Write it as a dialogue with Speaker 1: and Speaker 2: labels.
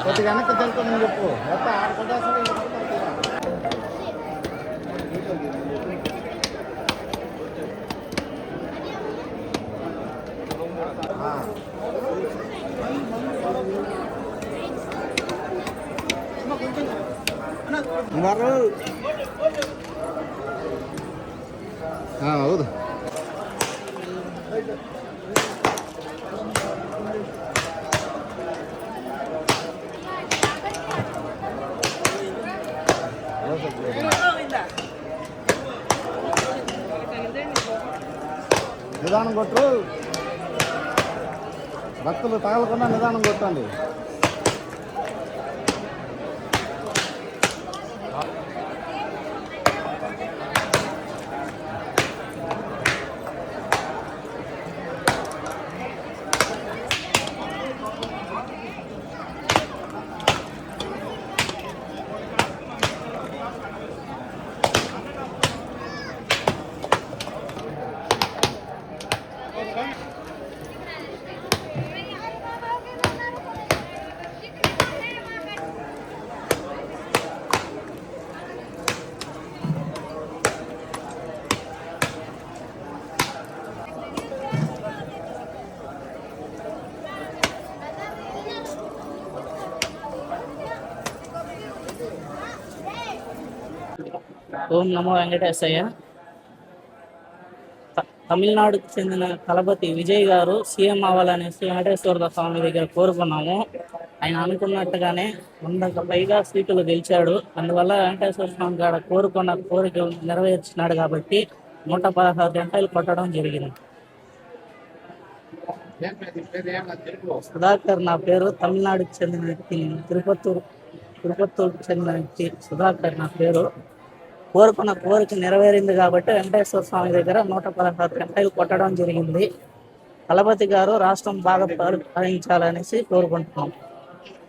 Speaker 1: కొద్దిగా వెనక్కి తెలుతుందని చెప్పు మొత్తం ఆరు కొట్టేస్తాడు ಹೌದು నిదానం కొట్టు భక్తులు తగలకుండా నిదానం కొట్టండి.
Speaker 2: ఓం నమో వెంకటేశయ్య. తమిళనాడుకు చెందిన తలపతి విజయ్ గారు సీఎం అవ్వాలనేసి వెంకటేశ్వర స్వామి దగ్గర కోరుకున్నాము. ఆయన అనుకున్నట్టుగానే 100కు పైగా సీట్లు గెలిచాడు. అందువల్ల వెంకటేశ్వర స్వామి గారు కోరుకున్న కోరిక నెరవేర్చినాడు కాబట్టి 116 గంటలు కొట్టడం జరిగింది. సుధాకర్ నా పేరు. తమిళనాడుకు చెందిన వ్యక్తి. తిరుపత్తూరుకు చెందిన వ్యక్తి సుధాకర్ నా పేరు. కోరుకున్న కోరిక నెరవేరింది కాబట్టి వెంకటేశ్వర స్వామి దగ్గర 116 గంటలు కొట్టడం జరిగింది. తలపతి గారు రాష్ట్రం బాగా పరిపాలించాలనేసి కోరుకుంటున్నాం.